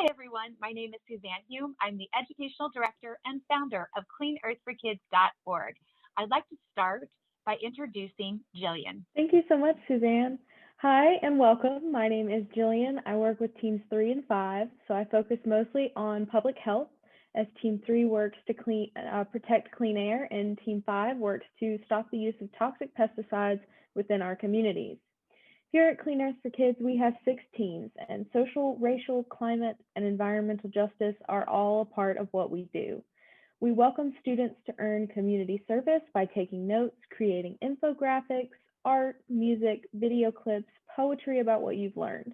Hi, everyone. My name is Suzanne Hume. I'm the Educational Director and founder of CleanEarthForKids.org. I'd like to start by introducing Jillian. Thank you so much, Suzanne. Hi and welcome. My name is Jillian. I work with teams 3 and 5, so I focus mostly on public health as team 3 works to protect clean air and team 5 works to stop the use of toxic pesticides within our communities. Here at Clean Earth for Kids, we have 6 teams, and social, racial, climate, and environmental justice are all a part of what we do. We welcome students to earn community service by taking notes, creating infographics, art, music, video clips, poetry about what you've learned.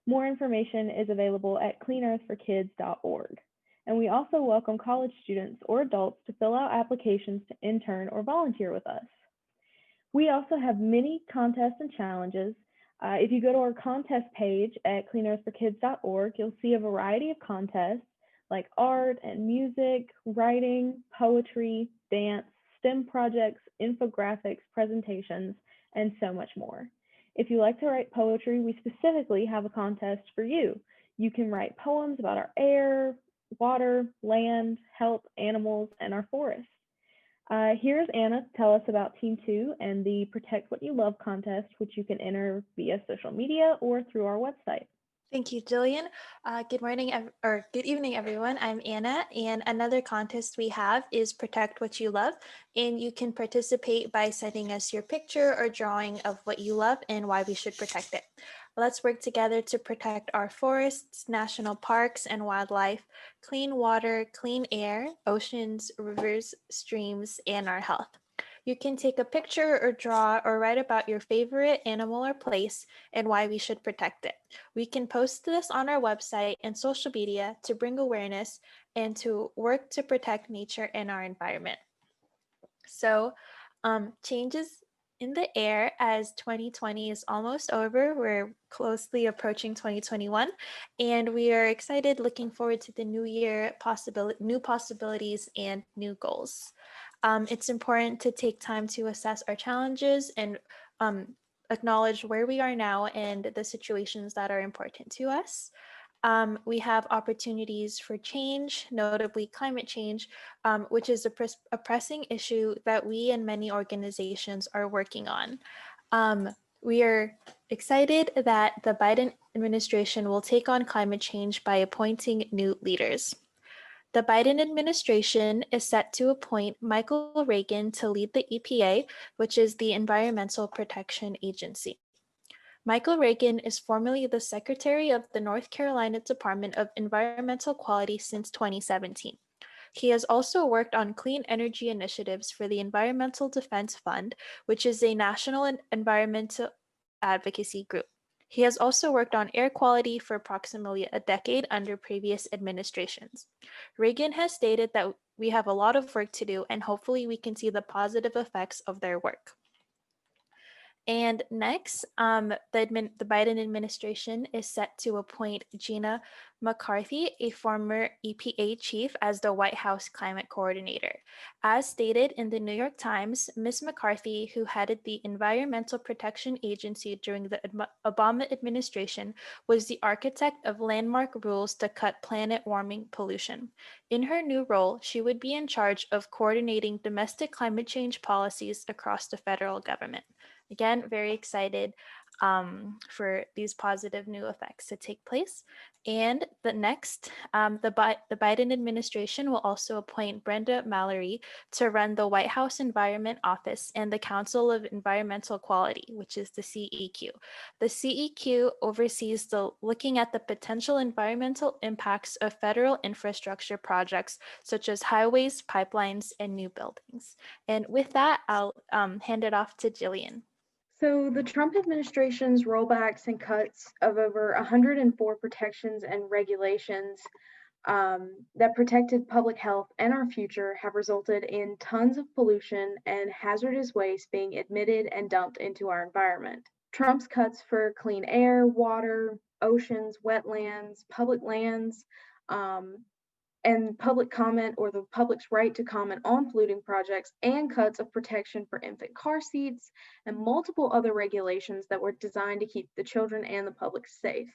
More information is available at cleanearthforkids.org. And we also welcome college students or adults to fill out applications to intern or volunteer with us. We also have many contests and challenges. If you go to our contest page at cleanearthforkids.org, you'll see a variety of contests like art and music, writing, poetry, dance, STEM projects, infographics, presentations, and so much more. If you like to write poetry, we specifically have a contest for you. You can write poems about our air, water, land, health, animals, and our forests. Here's Anna to tell us about Team 2 and the Protect What You Love contest, which you can enter via social media or through our website. Thank you, Jillian. Good morning or good evening, everyone. I'm Anna, and another contest we have is Protect What You Love, and you can participate by sending us your picture or drawing of what you love and why we should protect it. Let's work together to protect our forests, national parks, and wildlife, clean water, clean air, oceans, rivers, streams, and our health. You can take a picture or draw or write about your favorite animal or place and why we should protect it. We can post this on our website and social media to bring awareness and to work to protect nature and our environment. So, changes in the air as 2020 is almost over. We're closely approaching 2021, and we are excited looking forward to the new year, new possibilities and new goals. It's important to take time to assess our challenges and acknowledge where we are now and the situations that are important to us. We have opportunities for change, notably climate change, which is a pressing issue that we and many organizations are working on. We are excited that the Biden administration will take on climate change by appointing new leaders. The Biden administration is set to appoint Michael Regan to lead the EPA, which is the Environmental Protection Agency. Michael Regan is formerly the Secretary of the North Carolina Department of Environmental Quality since 2017. He has also worked on clean energy initiatives for the Environmental Defense Fund, which is a national environmental advocacy group. He has also worked on air quality for approximately a decade under previous administrations. Regan has stated that we have a lot of work to do, and hopefully we can see the positive effects of their work. And next, the Biden administration is set to appoint Gina McCarthy, a former EPA chief, as the White House climate coordinator. As stated in the New York Times, Ms. McCarthy, who headed the Environmental Protection Agency during the Obama administration, was the architect of landmark rules to cut planet warming pollution. In her new role, she would be in charge of coordinating domestic climate change policies across the federal government. Again, very excited for these positive new effects to take place. And the next, the Biden administration will also appoint Brenda Mallory to run the White House Environment Office and the Council of Environmental Quality, which is the CEQ. The CEQ oversees looking at the potential environmental impacts of federal infrastructure projects such as highways, pipelines, and new buildings. And with that, I'll hand it off to Jillian. So the Trump administration's rollbacks and cuts of over 104 protections and regulations that protected public health and our future have resulted in tons of pollution and hazardous waste being emitted and dumped into our environment. Trump's cuts for clean air, water, oceans, wetlands, public lands, and public comment or the public's right to comment on polluting projects, and cuts of protection for infant car seats, and multiple other regulations that were designed to keep the children and the public safe.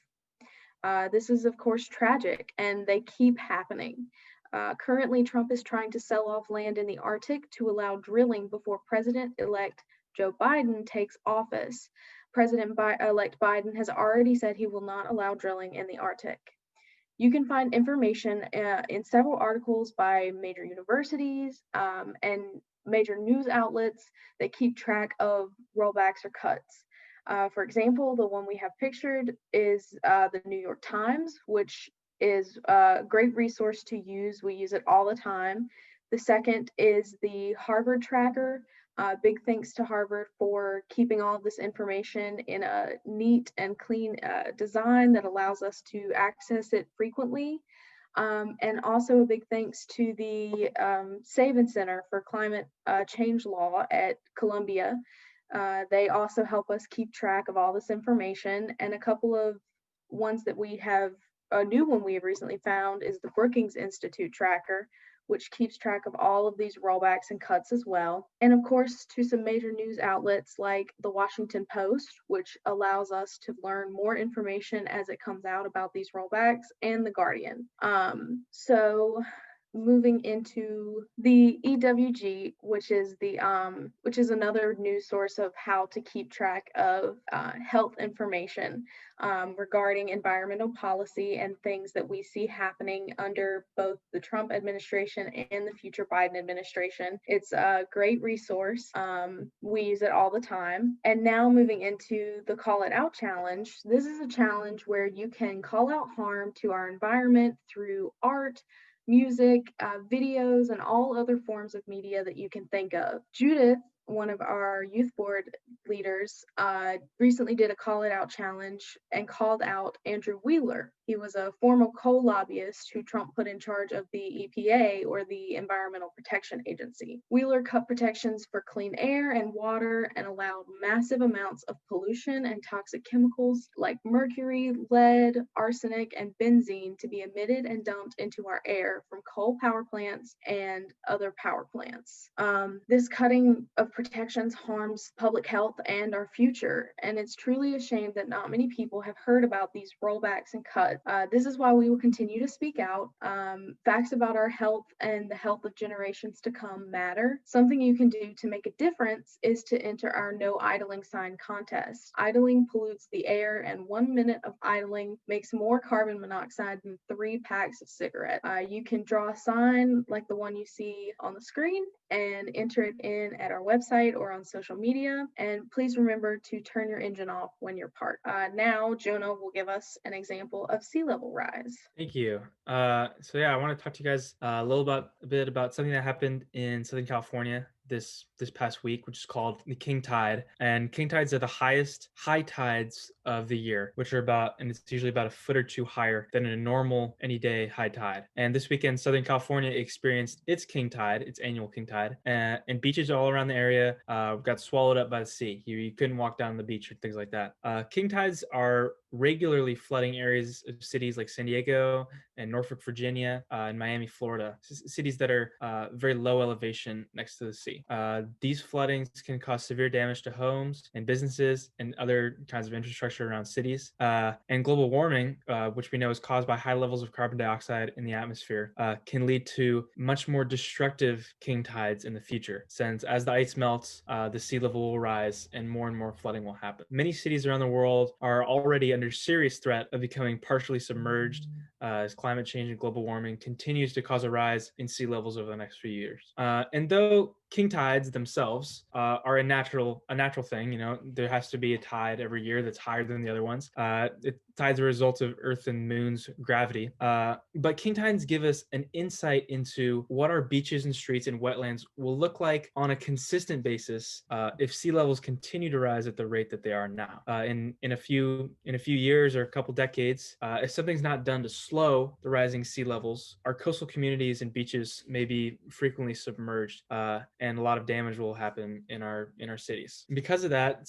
This is, of course, tragic, and they keep happening. Currently, Trump is trying to sell off land in the Arctic to allow drilling before President-elect Joe Biden takes office. President-elect Biden has already said he will not allow drilling in the Arctic. You can find information in several articles by major universities and major news outlets that keep track of rollbacks or cuts. For example, the one we have pictured is the New York Times, which is a great resource to use. We use it all the time. The second is the Harvard Tracker. Big thanks to Harvard for keeping all of this information in a neat and clean design that allows us to access it frequently. And also a big thanks to the Saban Center for Climate Change Law at Columbia. They also help us keep track of all this information, and a couple of ones that we have, a new one we have recently found is the Brookings Institute Tracker, which keeps track of all of these rollbacks and cuts as well. And of course, to some major news outlets like the Washington Post, which allows us to learn more information as it comes out about these rollbacks, and the Guardian. So moving into the EWG, which is another news source of how to keep track of health information regarding environmental policy and things that we see happening under both the Trump administration and the future Biden administration. It's a great resource. We use it all the time. And now moving into the Call It Out Challenge. This is a challenge where you can call out harm to our environment through art, music, videos, and all other forms of media that you can think of. Judith, one of our youth board leaders, recently did a Call It Out challenge and called out Andrew Wheeler. He was a former coal lobbyist who Trump put in charge of the EPA, or the Environmental Protection Agency. Wheeler cut protections for clean air and water and allowed massive amounts of pollution and toxic chemicals like mercury, lead, arsenic, and benzene to be emitted and dumped into our air from coal power plants and other power plants. This cutting of protections harms public health and our future, and it's truly a shame that not many people have heard about these rollbacks and cuts. This is why we will continue to speak out. Facts about our health and the health of generations to come matter. Something you can do to make a difference is to enter our No Idling sign contest. Idling pollutes the air, and 1 minute of idling makes more carbon monoxide than 3 packs of cigarettes. You can draw a sign like the one you see on the screen and enter it in at our website or on social media. And please remember to turn your engine off when you're parked. Now, Jonah will give us an example of sea level rise. Thank you. So yeah, I want to talk to you guys a bit about something that happened in Southern California this past week, which is called the king tide. And king tides are the highest high tides of the year, which are and it's usually about a foot or two higher than a normal any day high tide. And this weekend, Southern California experienced its king tide, its annual king tide, and beaches all around the area got swallowed up by the sea. You couldn't walk down the beach or things like that. King tides are regularly flooding areas of cities like San Diego and Norfolk, Virginia, and Miami, Florida, cities that are very low elevation next to the sea. These floodings can cause severe damage to homes and businesses and other kinds of infrastructure around cities. And global warming, which we know is caused by high levels of carbon dioxide in the atmosphere, can lead to much more destructive king tides in the future, since as the ice melts, the sea level will rise and more flooding will happen. Many cities around the world are already under serious threat of becoming partially submerged as climate change and global warming continues to cause a rise in sea levels over the next few years. And though king tides themselves are a natural thing, there has to be a tide every year that's higher than the other ones. Tides are a result of Earth and Moon's gravity. But king tides give us an insight into what our beaches and streets and wetlands will look like on a consistent basis if sea levels continue to rise at the rate that they are now. In a few years or a couple decades, if something's not done to slow the rising sea levels, our coastal communities and beaches may be frequently submerged, and a lot of damage will happen in our cities. And because of that,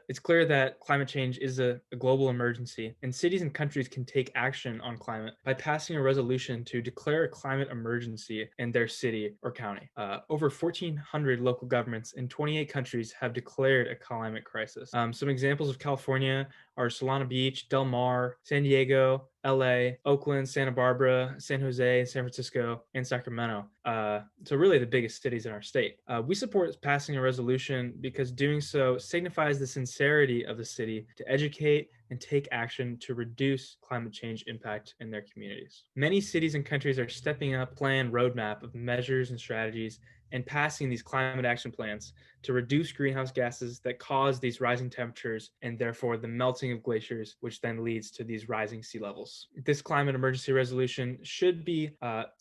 it's clear that climate change is a global emergency, and cities and countries can take action on climate by passing a resolution to declare a climate emergency in their city or county. Over 1,400 local governments in 28 countries have declared a climate crisis. Some examples of California are Solana Beach, Del Mar, San Diego, LA, Oakland, Santa Barbara, San Jose, San Francisco, and Sacramento. So really the biggest cities in our state. We support passing a resolution because doing so signifies the sincerity of the city to educate and take action to reduce climate change impact in their communities. Many cities and countries are stepping up plan roadmap of measures and strategies and passing these climate action plans to reduce greenhouse gases that cause these rising temperatures and therefore the melting of glaciers, which then leads to these rising sea levels. This climate emergency resolution should be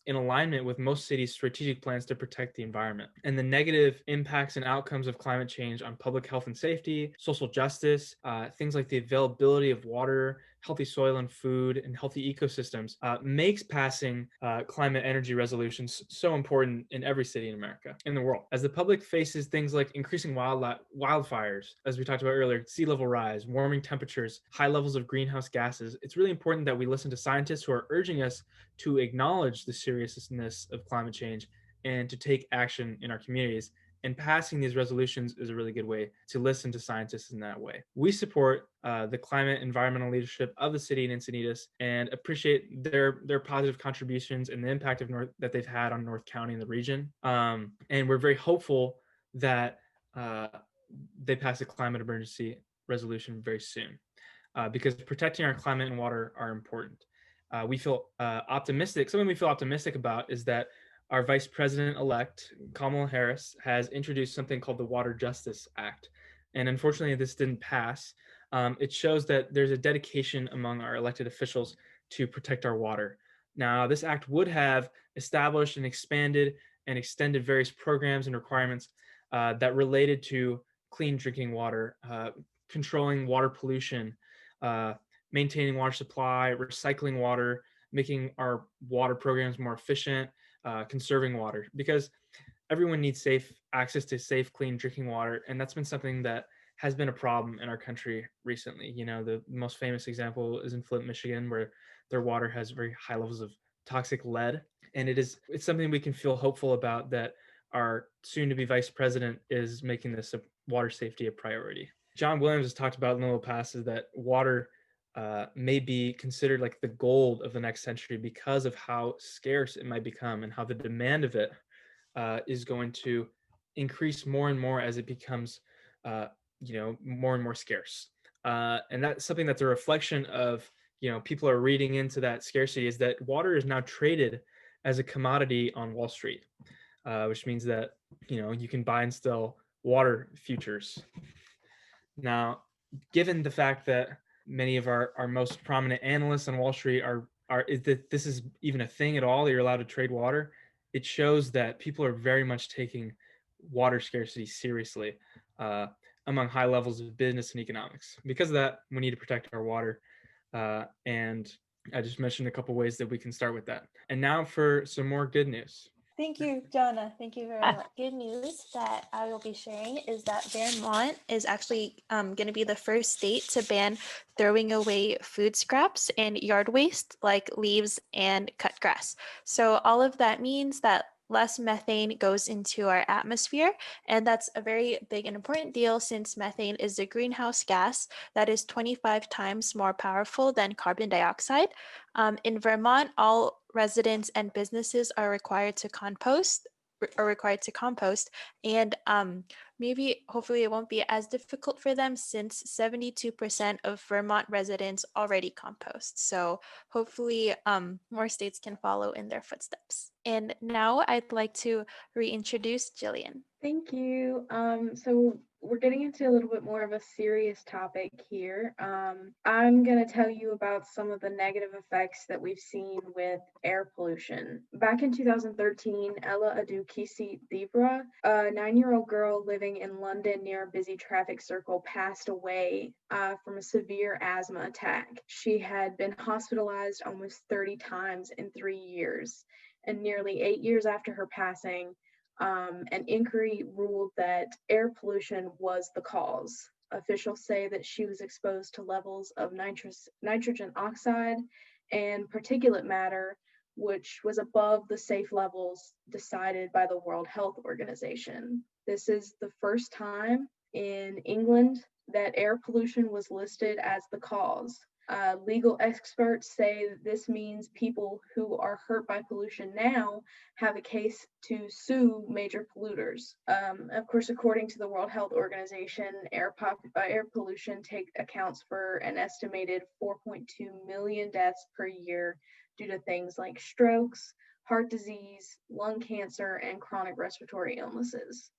in alignment with most cities' strategic plans to protect the environment. And the negative impacts and outcomes of climate change on public health and safety, social justice, things like the availability of water, healthy soil and food, and healthy ecosystems makes passing climate energy resolutions so important in every city in America, in the world. As the public faces things like increasing wildfires, as we talked about earlier, sea level rise, warming temperatures, high levels of greenhouse gases, it's really important that we listen to scientists who are urging us to acknowledge the seriousness of climate change and to take action in our communities. And passing these resolutions is a really good way to listen to scientists in that way. We support the climate environmental leadership of the city and Encinitas and appreciate their positive contributions and the impact of that they've had on North County and the region. And we're very hopeful that they pass a climate emergency resolution very soon because protecting our climate and water are important. We feel optimistic. Something we feel optimistic about is that our Vice President-elect, Kamala Harris, has introduced something called the Water Justice Act. And unfortunately, this didn't pass. It shows that there's a dedication among our elected officials to protect our water. Now, this act would have established and expanded and extended various programs and requirements that related to clean drinking water, controlling water pollution, maintaining water supply, recycling water, making our water programs more efficient, conserving water, because everyone needs safe access to safe, clean drinking water. And that's been something that has been a problem in our country recently. You know, the most famous example is in Flint, Michigan, where their water has very high levels of toxic lead. And it's something we can feel hopeful about, that our soon to be vice president is making this water safety a priority. John Williams has talked about in the little past is that water may be considered like the gold of the next century because of how scarce it might become and how the demand of it is going to increase more and more as it becomes, more and more scarce. And that's something that's a reflection of, people are reading into that scarcity, is that water is now traded as a commodity on Wall Street, which means that, you can buy and sell water futures. Now, given the fact that many of our most prominent analysts on Wall Street is that this is even a thing at all, that you're allowed to trade water, it shows that people are very much taking water scarcity seriously among high levels of business and economics. Because of that, we need to protect our water. And I just mentioned a couple ways that we can start with that. And now for some more good news. Thank you, Jonah. Thank you very much. Good news that I will be sharing is that Vermont is actually going to be the first state to ban throwing away food scraps and yard waste like leaves and cut grass. So all of that means that less methane goes into our atmosphere. And that's a very big and important deal, since methane is a greenhouse gas that is 25 times more powerful than carbon dioxide. In Vermont, all residents and businesses are required to compost, and hopefully it won't be as difficult for them, since 72% of Vermont residents already compost. So hopefully more states can follow in their footsteps. And now I'd like to reintroduce Jillian. Thank you. So we're getting into a little bit more of a serious topic here. I'm going to tell you about some of the negative effects that we've seen with air pollution. Back in 2013, Ella Adukisi-Debra, a 9-year-old girl living in London near a busy traffic circle, passed away from a severe asthma attack. She had been hospitalized almost 30 times in 3 years. And nearly 8 years after her passing, an inquiry ruled that air pollution was the cause. Officials say that she was exposed to levels of nitrogen oxide and particulate matter, which was above the safe levels decided by the World Health Organization. This is the first time in England that air pollution was listed as the cause. Legal experts say that this means people who are hurt by pollution now have a case to sue major polluters. Of course, according to the World Health Organization, air pollution accounts for an estimated 4.2 million deaths per year due to things like strokes, heart disease, lung cancer, and chronic respiratory illnesses.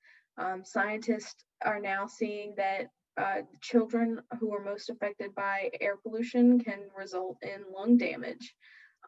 Scientists are now seeing that children who are most affected by air pollution can result in lung damage.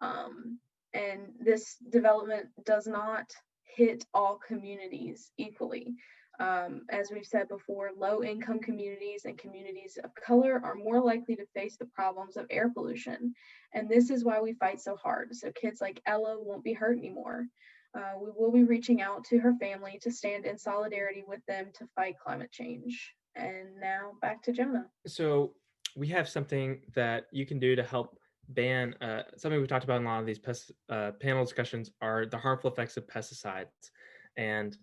And this development does not hit all communities equally. As we've said before, low-income communities and communities of color are more likely to face the problems of air pollution. And this is why we fight so hard. So kids like Ella won't be hurt anymore. We will be reaching out to her family to stand in solidarity with them to fight climate change. And now back to Jonah. So we have something that you can do to help ban, something we talked about in a lot of these panel discussions are the harmful effects of pesticides. And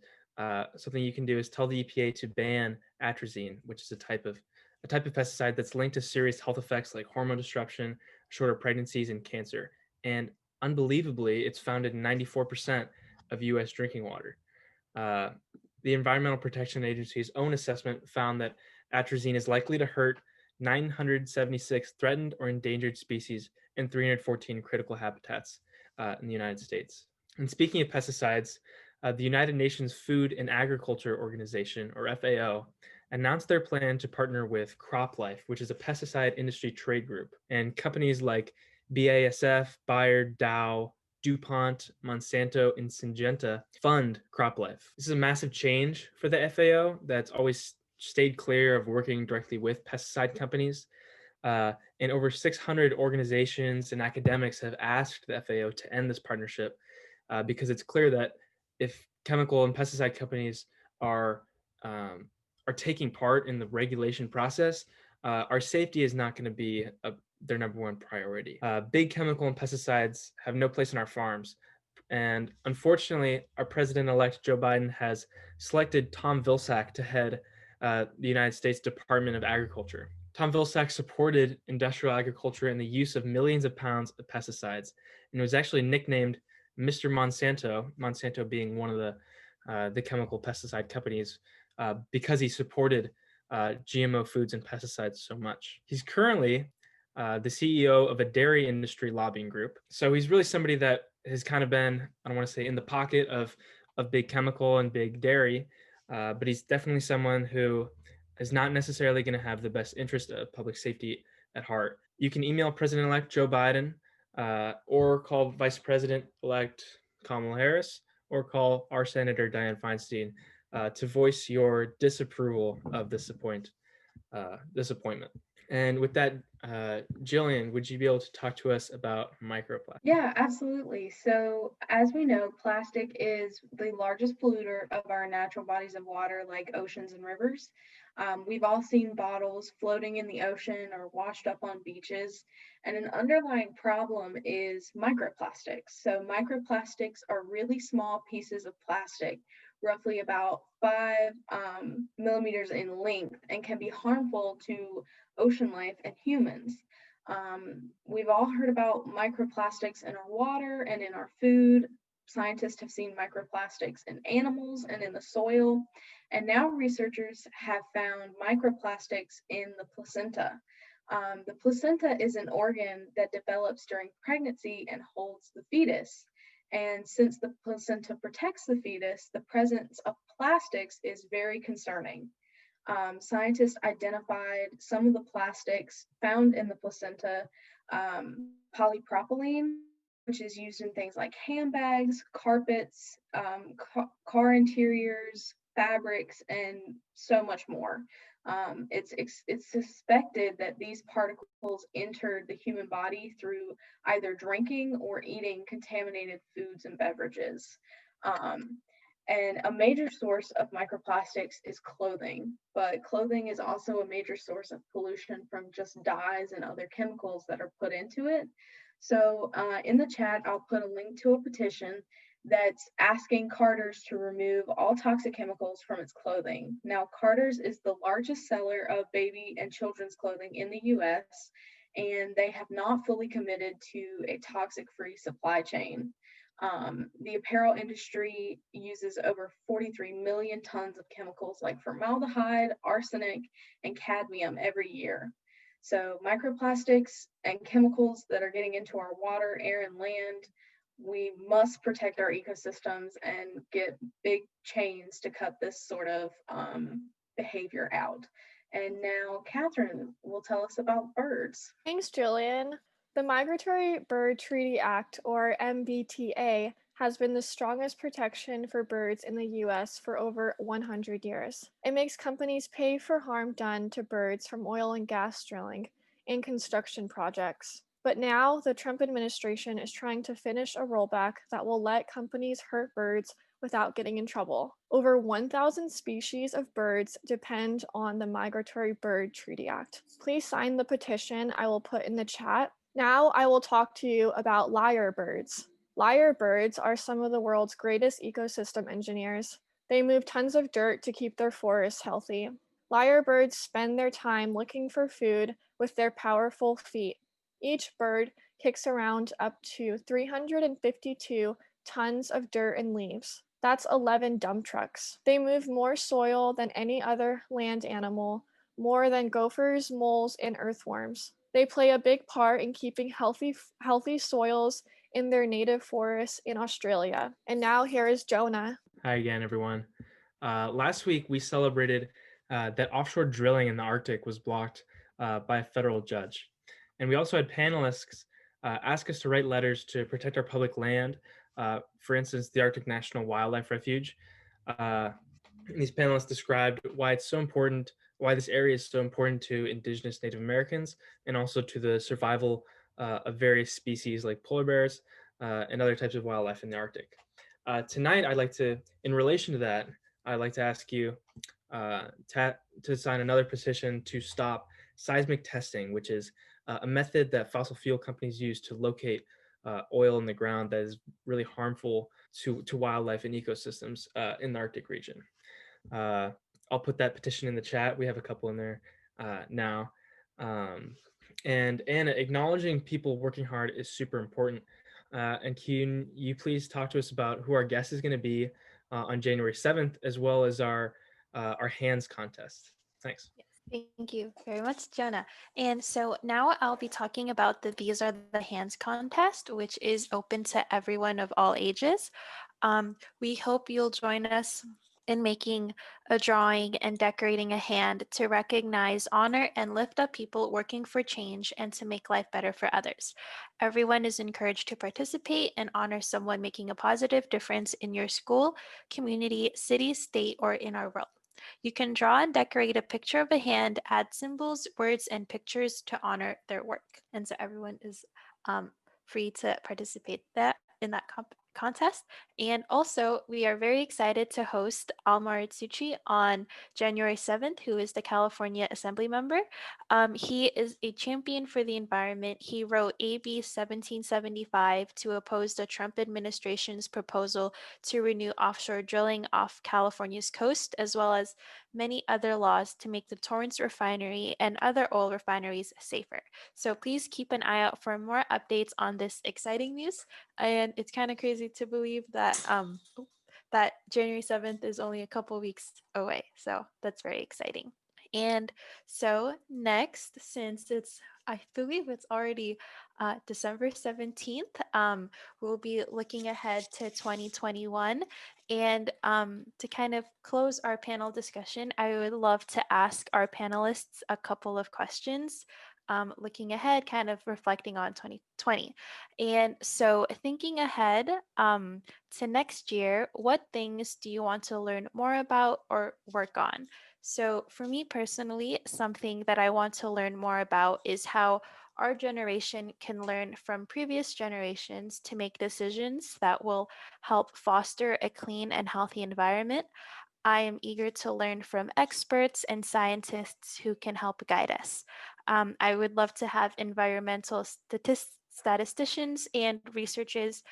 something you can do is tell the EPA to ban atrazine, which is a type of pesticide that's linked to serious health effects like hormone disruption, shorter pregnancies, and cancer. And unbelievably, it's found in 94% of U.S. drinking water. The Environmental Protection Agency's own assessment found that atrazine is likely to hurt 976 threatened or endangered species and 314 critical habitats in the United States. And speaking of pesticides, the United Nations Food and Agriculture Organization, or FAO, announced their plan to partner with CropLife, which is a pesticide industry trade group, and companies like BASF, Bayer, Dow, DuPont, Monsanto, and Syngenta fund CropLife. This is a massive change for the FAO that's always stayed clear of working directly with pesticide companies. And over 600 organizations and academics have asked the FAO to end this partnership because it's clear that if chemical and pesticide companies are taking part in the regulation process, our safety is not going to be their number one priority. Big chemical and pesticides have no place on our farms. And unfortunately, our president-elect Joe Biden has selected Tom Vilsack to head the United States Department of Agriculture. Tom Vilsack supported industrial agriculture and the use of millions of pounds of pesticides, and was actually nicknamed Mr. Monsanto, Monsanto being one of the chemical pesticide companies, because he supported GMO foods and pesticides so much. He's currently the CEO of a dairy industry lobbying group. So he's really somebody that has kind of been, I don't want to say in the pocket of big chemical and big dairy, but he's definitely someone who is not necessarily going to have the best interest of public safety at heart. You can email President-elect Joe Biden or call Vice President-elect Kamala Harris or call our Senator Dianne Feinstein to voice your disapproval of this appointment. And with that, Jillian, would you be able to talk to us about microplastics? Yeah, absolutely. So as we know, plastic is the largest polluter of our natural bodies of water like oceans and rivers. We've all seen bottles floating in the ocean or washed up on beaches. And an underlying problem is microplastics. So microplastics are really small pieces of plastic, roughly about 5 millimeters in length, and can be harmful to ocean life and humans. We've all heard about microplastics in our water and in our food. Scientists have seen microplastics in animals and in the soil. And now researchers have found microplastics in the placenta. The placenta is an organ that develops during pregnancy and holds the fetus. And since the placenta protects the fetus, the presence of plastics is very concerning. Scientists identified some of the plastics found in the placenta, polypropylene, which is used in things like handbags, carpets, car interiors, fabrics, and so much more. It's suspected that these particles entered the human body through either drinking or eating contaminated foods and beverages. And a major source of microplastics is clothing, but clothing is also a major source of pollution from just dyes and other chemicals that are put into it. So in the chat, I'll put a link to a petition that's asking Carter's to remove all toxic chemicals from its clothing. Now, Carter's is the largest seller of baby and children's clothing in the US, and they have not fully committed to a toxic-free supply chain. The apparel industry uses over 43 million tons of chemicals like formaldehyde, arsenic, and cadmium every year. So microplastics and chemicals that are getting into our water, air, and land, we must protect our ecosystems and get big chains to cut this sort of behavior out. And now Catherine will tell us about birds. Thanks, Jillian. The Migratory Bird Treaty Act, or MBTA, has been the strongest protection for birds in the US for over 100 years. It makes companies pay for harm done to birds from oil and gas drilling and construction projects. But now the Trump administration is trying to finish a rollback that will let companies hurt birds without getting in trouble. Over 1,000 species of birds depend on the Migratory Bird Treaty Act. Please sign the petition I will put in the chat. Now I will talk to you about lyrebirds. Lyrebirds are some of the world's greatest ecosystem engineers. They move tons of dirt to keep their forests healthy. Lyrebirds spend their time looking for food with their powerful feet. Each bird kicks around up to 352 tons of dirt and leaves. That's 11 dump trucks. They move more soil than any other land animal, more than gophers, moles, and earthworms. They play a big part in keeping healthy soils in their native forests in Australia. And now here is Jonah. Hi again, everyone. Last week, we celebrated that offshore drilling in the Arctic was blocked by a federal judge. And we also had panelists ask us to write letters to protect our public land, for instance, the Arctic National Wildlife Refuge. These panelists described why it's so important, why this area is so important to Indigenous Native Americans, and also to the survival of various species like polar bears and other types of wildlife in the Arctic. Tonight, I'd like to, in relation to that, I'd like to ask you to sign another petition to stop seismic testing, which is a method that fossil fuel companies use to locate oil in the ground that is really harmful to wildlife and ecosystems in the Arctic region. I'll put that petition in the chat. We have a couple in there now. And Anna, acknowledging people working hard is super important. And can you please talk to us about who our guest is going to be on January 7th, as well as our hands contest? Thanks. Yes, thank you very much, Jonah. And so now I'll be talking about the These Are the Hands contest, which is open to everyone of all ages. We hope you'll join us in making a drawing and decorating a hand to recognize, honor, and lift up people working for change and to make life better for others. Everyone is encouraged to participate and honor someone making a positive difference in your school, community, city, state, or in our world. You can draw and decorate a picture of a hand, add symbols, words, and pictures to honor their work. And so everyone is free to participate in that contest. And also, we are very excited to host Almar Tsuchi on January 7th, who is the California Assembly member. He is a champion for the environment. He wrote AB 1775 to oppose the Trump administration's proposal to renew offshore drilling off California's coast, as well as many other laws to make the Torrance refinery and other oil refineries safer. So please keep an eye out for more updates on this exciting news. And it's kind of crazy to believe that that January 7th is only a couple weeks away. So that's very exciting. And so next, since I believe it's already December 17th, we'll be looking ahead to 2021. And to kind of close our panel discussion, I would love to ask our panelists a couple of questions, looking ahead, kind of reflecting on 2020. And so thinking ahead to next year, what things do you want to learn more about or work on? So for me personally, something that I want to learn more about is how our generation can learn from previous generations to make decisions that will help foster a clean and healthy environment. I am eager to learn from experts and scientists who can help guide us. I would love to have environmental statisticians and researchers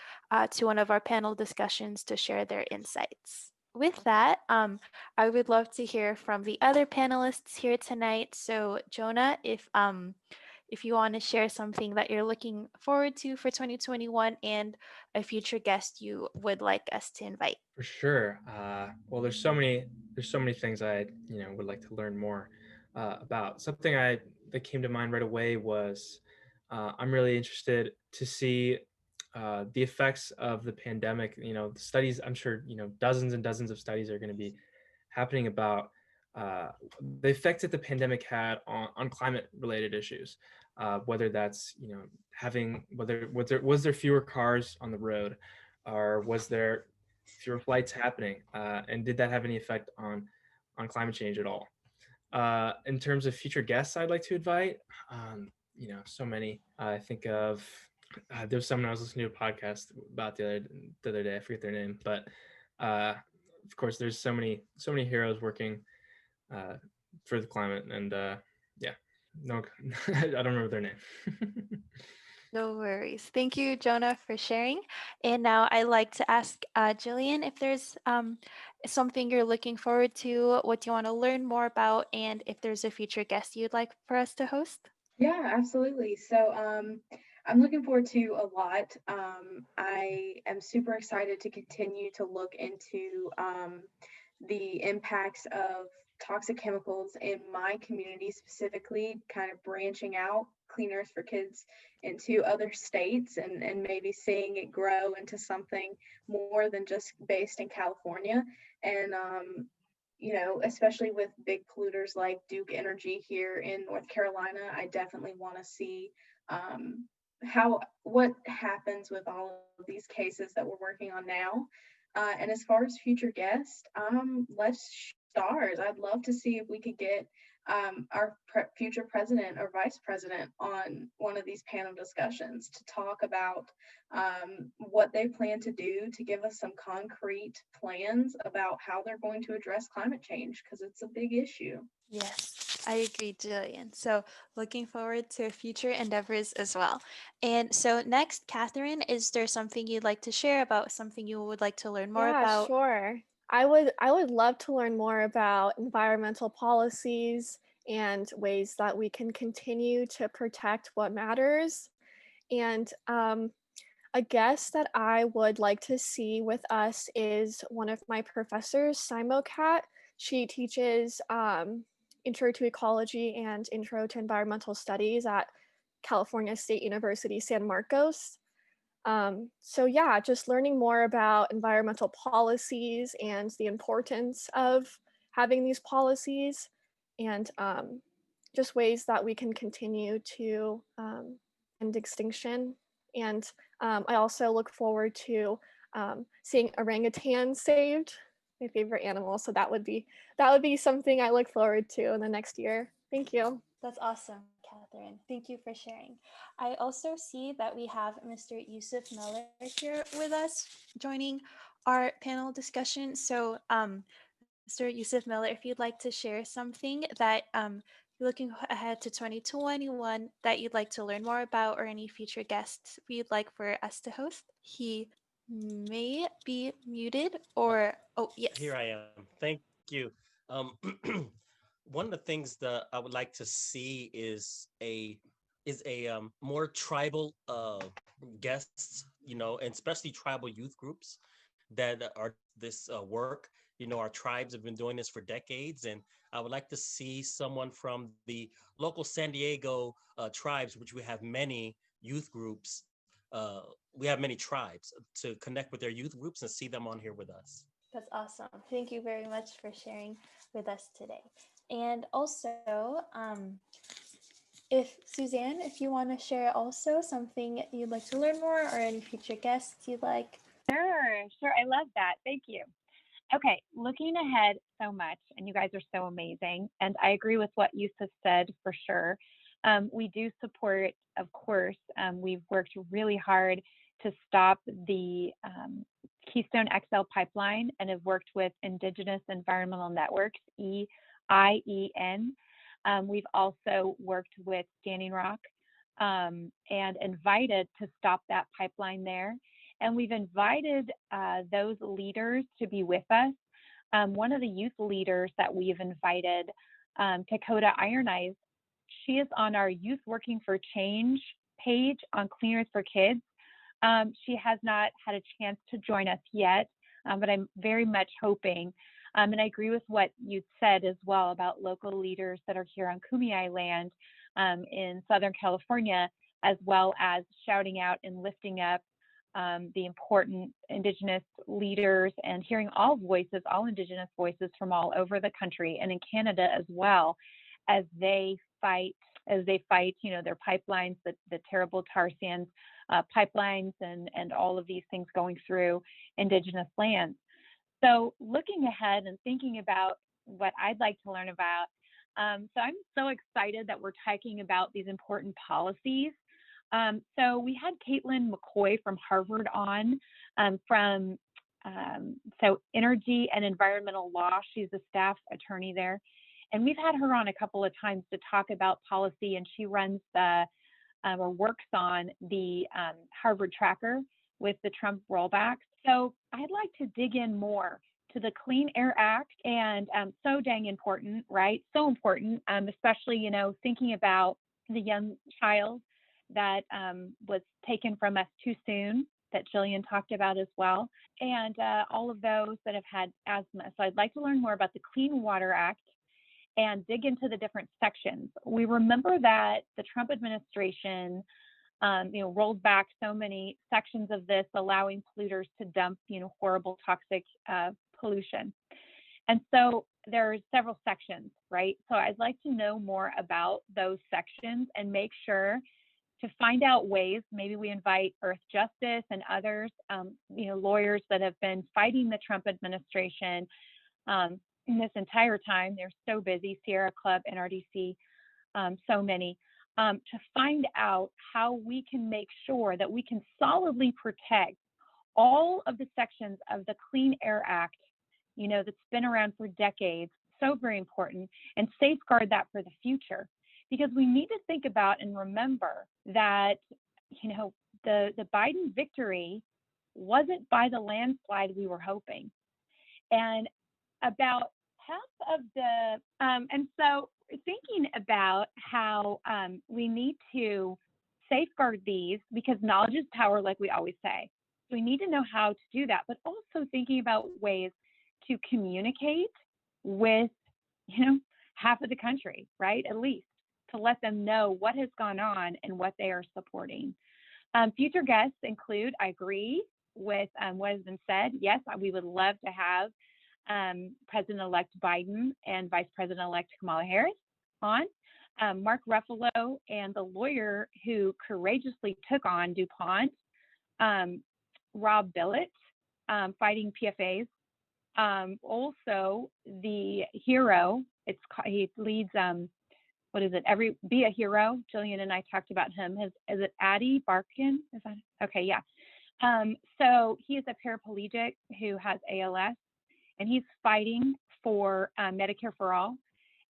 to one of our panel discussions to share their insights. With that, I would love to hear from the other panelists here tonight. So Jonah, if you want to share something that you're looking forward to for 2021 and a future guest you would like us to invite. For sure. Well, there's so many things I would like to learn more about. Something that came to mind right away was I'm really interested to see the effects of the pandemic. The studies. I'm sure dozens and dozens of studies are going to be happening about the effects that the pandemic had on climate related issues. Whether that's having was there fewer cars on the road, or was there fewer flights happening, and did that have any effect on climate change at all? In terms of future guests I'd like to invite, so many. I think of there was someone I was listening to a podcast about the other day. I forget their name, but of course there's so many heroes working for the climate, and yeah, no, I don't remember their name. No worries. Thank you, Jonah, for sharing. And now I'd like to ask Jillian if there's something you're looking forward to, what you want to learn more about, and if there's a future guest you'd like for us to host. Yeah, absolutely. So I'm looking forward to a lot. I am super excited to continue to look into the impacts of toxic chemicals in my community, specifically kind of branching out Clean Earth for Kids into other states, and maybe seeing it grow into something more than just based in California. And especially with big polluters like Duke Energy here in North Carolina, I definitely want to see what happens with all of these cases that we're working on now. And as far as future guests, let's stars. I'd love to see if we could get our future president or vice president on one of these panel discussions to talk about what they plan to do to give us some concrete plans about how they're going to address climate change, because it's a big issue. Yes, I agree, Jillian. So looking forward to future endeavors as well. And so next, Catherine, is there something you'd like to share about, something you would like to learn more about? Sure. I would love to learn more about environmental policies and ways that we can continue to protect what matters. And a guest that I would like to see with us is one of my professors, Simocat. She teaches Intro to Ecology and Intro to Environmental Studies at California State University, San Marcos. So yeah, just learning more about environmental policies and the importance of having these policies, and just ways that we can continue to end extinction. And I also look forward to seeing orangutans saved, my favorite animal. So that would be something I look forward to in the next year. Thank you. That's awesome, Catherine. Thank you for sharing. I also see that we have Mr. Yusuf Miller here with us joining our panel discussion. So Mr. Yusuf Miller, if you'd like to share something that you're looking ahead to 2021 that you'd like to learn more about, or any future guests you'd like for us to host, he may be muted, or, oh, yes. Here I am. Thank you. One of the things that I would like to see is a more tribal guests, and especially tribal youth groups that are this work. Our tribes have been doing this for decades, and I would like to see someone from the local San Diego tribes, which we have many youth groups. We have many tribes, to connect with their youth groups and see them on here with us. That's awesome. Thank you very much for sharing with us today. And also, if Suzanne, if you want to share also something you'd like to learn more, or any future guests you'd like. Sure. I love that. Thank you. Okay, looking ahead so much, and you guys are so amazing. And I agree with what Yusuf said for sure. We do support, of course, we've worked really hard to stop the Keystone XL pipeline, and have worked with Indigenous Environmental Networks, EIEN. We've also worked with Standing Rock and invited to stop that pipeline there. And we've invited those leaders to be with us. One of the youth leaders that we've invited, Dakota Iron Eyes, she is on our Youth Working for Change page on Clean Earth for Kids. She has not had a chance to join us yet, but I'm very much hoping. And I agree with what you said as well about local leaders that are here on Kumeyaay land in Southern California, as well as shouting out and lifting up the important Indigenous leaders and hearing all voices, all Indigenous voices from all over the country and in Canada as well, as they fight, you know, their pipelines, the terrible tar sands pipelines and all of these things going through Indigenous lands. So looking ahead and thinking about what I'd like to learn about, so I'm so excited that we're talking about these important policies. So we had Caitlin McCoy from Harvard on from Energy and Environmental Law. She's a staff attorney there. And we've had her on a couple of times to talk about policy, and she runs or works on the Harvard tracker with the Trump rollback. So I'd like to dig in more to the Clean Air Act, and so dang important, right? So important, especially, you know, thinking about the young child that was taken from us too soon, that Jillian talked about as well, and all of those that have had asthma. So I'd like to learn more about the Clean Water Act and dig into the different sections. We remember that the Trump administration, you know, rolled back so many sections of this, allowing polluters to dump, you know, horrible toxic pollution. And so there are several sections, right? So I'd like to know more about those sections and make sure to find out ways. Maybe we invite Earth Justice and others, you know, lawyers that have been fighting the Trump administration in this entire time. They're so busy, Sierra Club, NRDC, so many, to find out how we can make sure that we can solidly protect all of the sections of the Clean Air Act, you know, that's been around for decades, so very important, and safeguard that for the future. Because we need to think about and remember that, you know, the Biden victory wasn't by the landslide we were hoping. And about half of the, and so thinking about how we need to safeguard these, because knowledge is power, like we always say. So we need to know how to do that, but also thinking about ways to communicate with, you know, half of the country, right? At least to let them know what has gone on and what they are supporting. Future guests include, I agree with what has been said. Yes, we would love to have President-elect Biden and Vice President-elect Kamala Harris on. Mark Ruffalo and the lawyer who courageously took on DuPont, Rob Billett, fighting PFAS. Also, the hero, he leads, what is it? Be a Hero. Jillian and I talked about him. Is it Addie Barkin? Is that okay? Yeah. So he is a paraplegic who has ALS, and he's fighting for Medicare for all.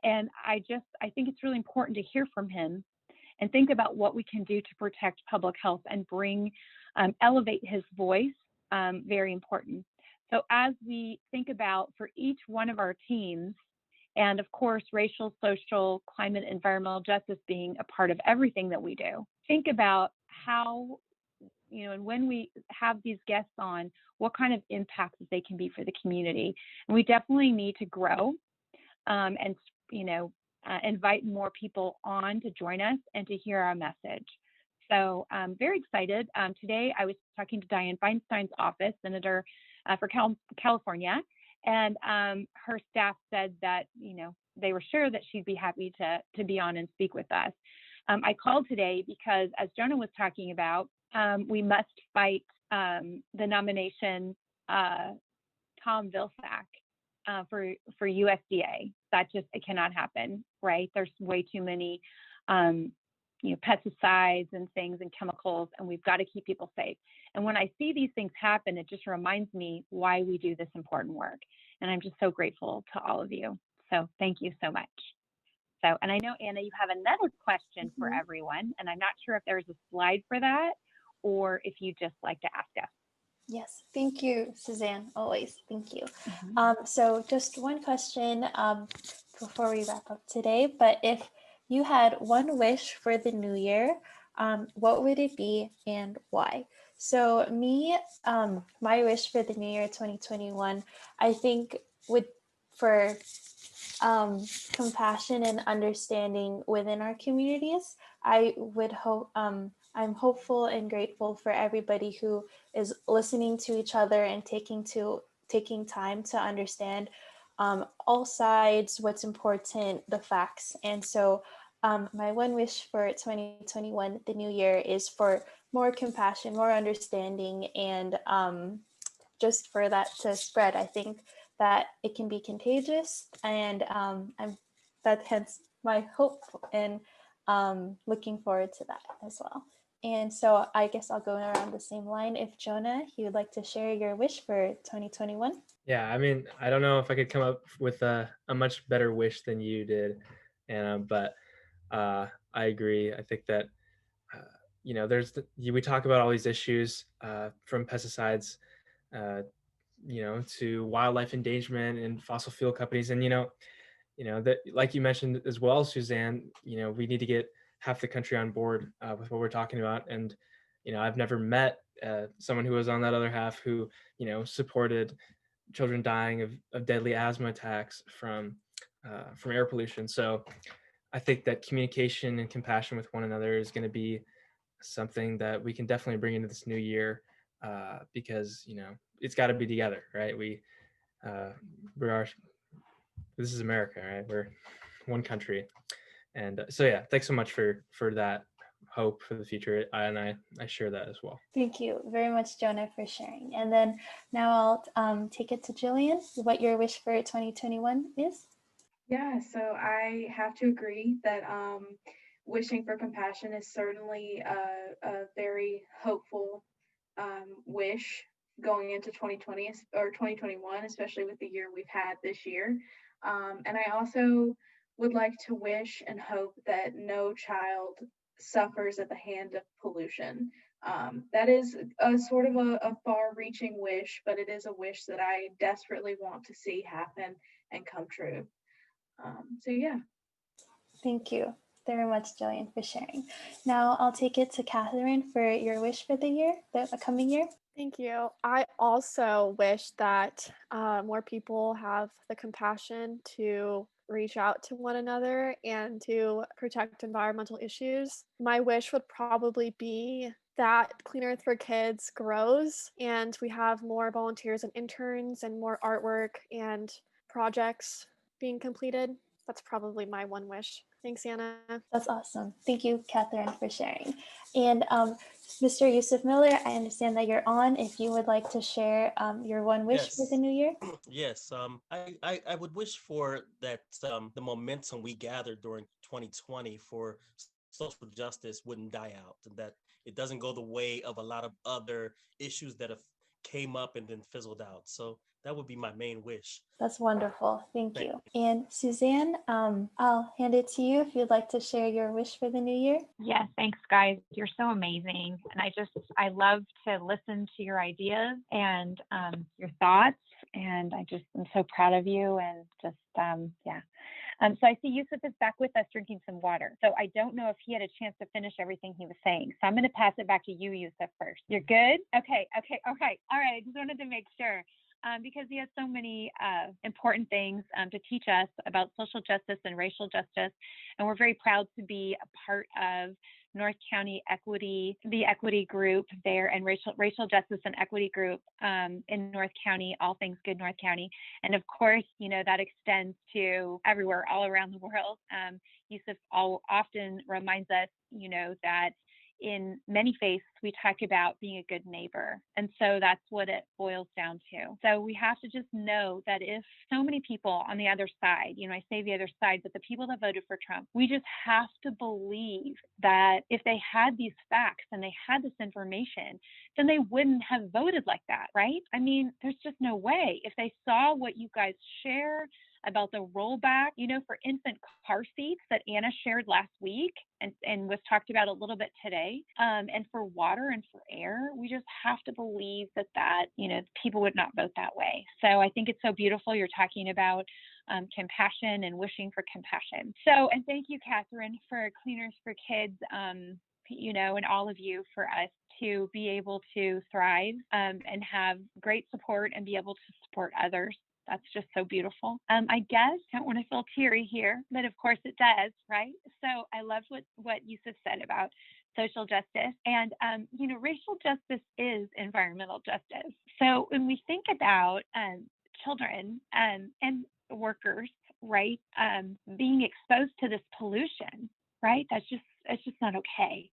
And I think it's really important to hear from him and think about what we can do to protect public health and elevate his voice. Very important. So as we think about for each one of our teams, and of course, racial, social, climate, environmental justice being a part of everything that we do, think about how, you know, and when we have these guests on, what kind of impact they can be for the community. And we definitely need to grow and, you know, invite more people on to join us and to hear our message. So I'm very excited. Today, I was talking to Dianne Feinstein's office, Senator for California, and her staff said that, you know, they were sure that she'd be happy to be on and speak with us. I called today because, as Jonah was talking about, we must fight the nomination, Tom Vilsack, for USDA. That just, it cannot happen, right? There's way too many, you know, pesticides and things and chemicals, and we've got to keep people safe. And when I see these things happen, it just reminds me why we do this important work. And I'm just so grateful to all of you. So thank you so much. So, and I know, Anna, you have another question for everyone, and I'm not sure if there's a slide for that or if you just like to ask us. Yes, thank you, Suzanne, always, thank you. So just one question before we wrap up today, but if you had one wish for the new year, what would it be and why? So me, my wish for the new year 2021, I think for compassion and understanding within our communities. I would hope, I'm hopeful and grateful for everybody who is listening to each other and taking time to understand all sides, what's important, the facts. And so my one wish for 2021, the new year, is for more compassion, more understanding, and just for that to spread. I think that it can be contagious, and hence my hope and looking forward to that as well. And so I guess I'll go around the same line. If Jonah, you would like to share your wish for 2021? Yeah, I mean, I don't know if I could come up with a much better wish than you did, Anna, but I agree. I think that we talk about all these issues from pesticides, to wildlife endangerment and fossil fuel companies, and that, like you mentioned as well, Suzanne, we need to get half the country on board with what we're talking about. And I've never met someone who was on that other half who supported children dying of deadly asthma attacks from air pollution. So I think that communication and compassion with one another is going to be something that we can definitely bring into this new year, because it's got to be together, right? This is America, right? We're one country, and so yeah, thanks so much for that hope for the future, and I share that as well. Thank you very much, Jonah, for sharing. And then now I'll take it to Jillian. What your wish for 2021 is? Yeah, so I have to agree that wishing for compassion is certainly a very hopeful wish going into 2020 or 2021, especially with the year we've had this year. And I also would like to wish and hope that no child suffers at the hand of pollution. That is a sort of a far-reaching wish, but it is a wish that I desperately want to see happen and come true. So yeah. Thank you very much, Jillian, for sharing. Now I'll take it to Catherine for your wish for the coming year. Thank you. I also wish that more people have the compassion to reach out to one another and to protect environmental issues. My wish would probably be that Clean Earth for Kids grows and we have more volunteers and interns and more artwork and projects being completed. That's probably my one wish. Thanks, Anna. That's awesome. Thank you, Catherine, for sharing. And Mr. Yusuf Miller, I understand that you're on. If you would like to share your one wish for the new year. Yes. I would wish for that the momentum we gathered during 2020 for social justice wouldn't die out, and that it doesn't go the way of a lot of other issues that have came up and then fizzled out. So that would be my main wish. That's wonderful. Thank you. And Suzanne, I'll hand it to you if you'd like to share your wish for the new year. Yes, thanks, guys. You're so amazing. And I love to listen to your ideas and your thoughts. And I'm so proud of you. And yeah. So I see Yusuf is back with us drinking some water. So I don't know if he had a chance to finish everything he was saying. So I'm going to pass it back to you, Yusuf, first. You're good? Okay. All right. I just wanted to make sure. Because he has so many important things to teach us about social justice and racial justice. And we're very proud to be a part of North County Equity, the equity group there, and racial justice and equity group in North County, all things good North County. And of course, that extends to everywhere, all around the world. Yusuf often reminds us, that in many faiths, we talk about being a good neighbor. And so that's what it boils down to. So we have to just know that if so many people on the other side, I say the other side, but the people that voted for Trump, we just have to believe that if they had these facts and they had this information then they wouldn't have voted like that, right? I mean, there's just no way. If they saw what you guys share about the rollback, for infant car seats that Anna shared last week and was talked about a little bit today, and for water and for air, we just have to believe that people would not vote that way. So I think it's so beautiful you're talking about compassion and wishing for compassion. So, and thank you, Catherine, for Cleaners for Kids, and all of you, for us to be able to thrive and have great support and be able to support others. That's just so beautiful. I guess, don't want to feel teary here, but of course it does, right? So I loved what Yusuf said about social justice. And, racial justice is environmental justice. So when we think about children and workers, right, being exposed to this pollution, right, that's just not okay.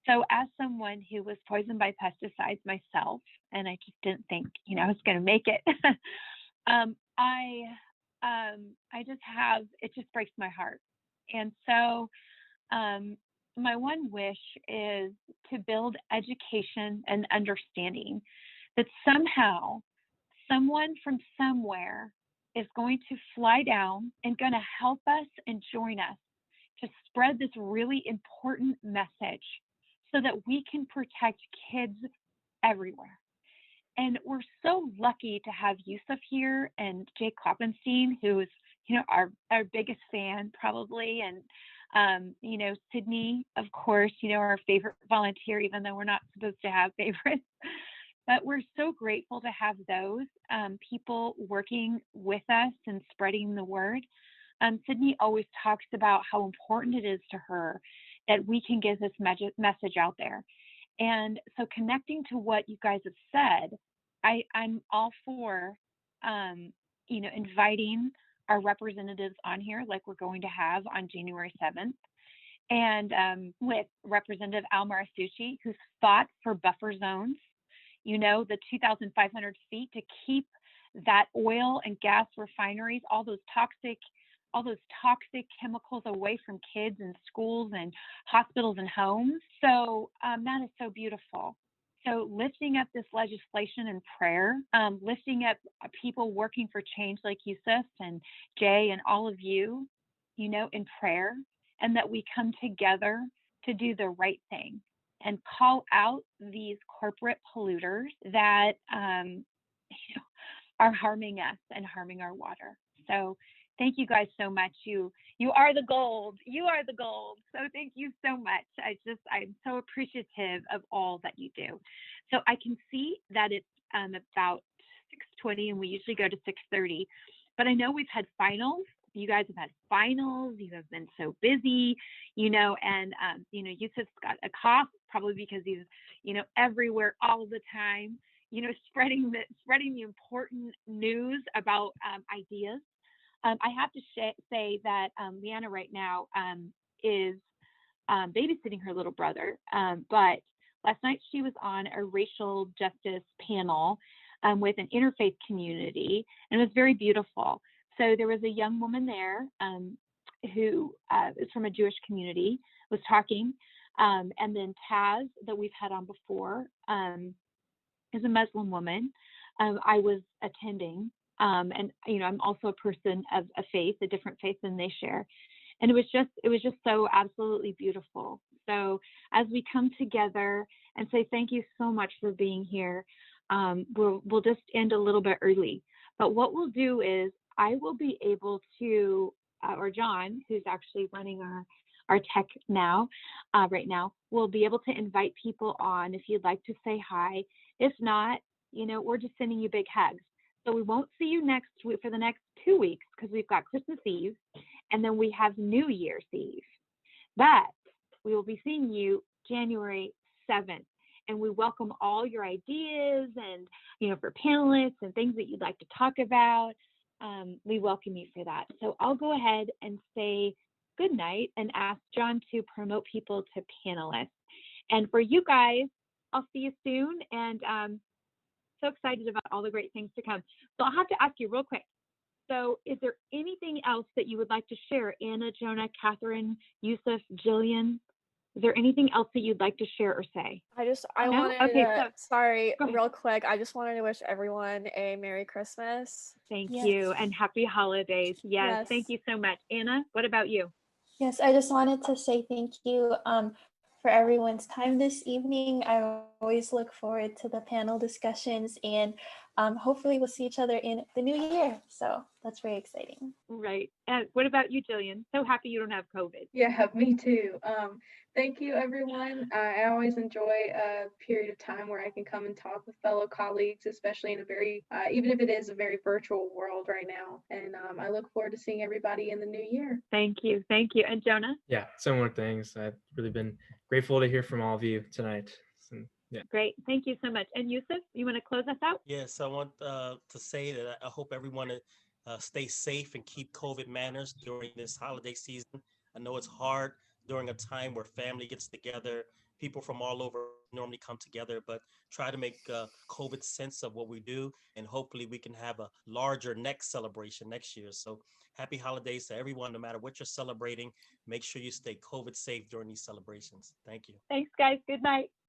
So as someone who was poisoned by pesticides myself, and I just didn't think, I was going to make it, it just breaks my heart. And so my one wish is to build education and understanding that somehow someone from somewhere is going to fly down and going to help us and join us to spread this really important message so that we can protect kids everywhere. And we're so lucky to have Yusuf here and Jay Kloppenstein, who is, our biggest fan probably. And, Sydney, of course, our favorite volunteer, even though we're not supposed to have favorites. But we're so grateful to have those people working with us and spreading the word. Sydney always talks about how important it is to her that we can get this message out there. And so connecting to what you guys have said, I'm all for, inviting our representatives on here, like we're going to have on January 7th. And with Representative Al Marasucci, who's fought for buffer zones, the 2,500 feet to keep that oil and gas refineries, all those toxic chemicals away from kids and schools and hospitals and homes. So that is so beautiful. So lifting up this legislation in prayer, lifting up people working for change like Yusuf and Jay and all of you, in prayer, and that we come together to do the right thing and call out these corporate polluters that are harming us and harming our water. So thank you guys so much. You are the gold. You are the gold. So thank you so much. I'm so appreciative of all that you do. So I can see that it's about 6:20 and we usually go to 6:30, but I know we've had finals. You guys have had finals. You have been so busy, and Yusuf's got a cough, probably because he's, everywhere all the time, spreading the important news about ideas. I have to say that Leanna right now is babysitting her little brother, but last night she was on a racial justice panel with an interfaith community, and it was very beautiful. So there was a young woman there who is from a Jewish community, was talking, and then Taz, that we've had on before, is a Muslim woman. I was attending, and I'm also a person of a faith, a different faith than they share, and it was just so absolutely beautiful. So as we come together and say thank you so much for being here, we'll just end a little bit early. But what we'll do is I will be able to, or John, who's actually running our tech now, right now, will be able to invite people on if you'd like to say hi. If not, we're just sending you big hugs. So we won't see you next week for the next 2 weeks because we've got Christmas Eve and then we have New Year's Eve. But we will be seeing you January 7th. And we welcome all your ideas and, for panelists and things that you'd like to talk about. We welcome you for that. So I'll go ahead and say good night and ask John to promote people to panelists. And for you guys, I'll see you soon. And so excited about all the great things to come. So I'll have to ask you real quick. So is there anything else that you would like to share? Anna, Jonah, Catherine, Yusuf, Jillian, Is there anything else that you'd like to share or say? I No? wanted Okay, to, sorry, go ahead. real quick. I just wanted to wish everyone a Merry Christmas. Thank Yes. you, and happy holidays. Yes, thank you so much. Anna, what about you? Yes, I just wanted to say thank you for everyone's time this evening. I always look forward to the panel discussions, and hopefully we'll see each other in the new year. So that's very exciting. Right. And what about you, Jillian? So happy you don't have COVID. Yeah, me too. Thank you, everyone. I always enjoy a period of time where I can come and talk with fellow colleagues, especially in a very, even if it is a very virtual world right now. And I look forward to seeing everybody in the new year. Thank you. Thank you. And Jonah? Yeah, similar things. I've really been grateful to hear from all of you tonight. So, yeah. Great. Thank you so much. And Yusuf, you want to close us out? Yes, I want to say that I hope everyone stay safe and keep COVID manners during this holiday season. I know it's hard during a time where family gets together. People from all over normally come together, but try to make COVID sense of what we do, and hopefully we can have a larger next celebration next year. So happy holidays to everyone, no matter what you're celebrating. Make sure you stay COVID safe during these celebrations. Thank you. Thanks, guys. Good night.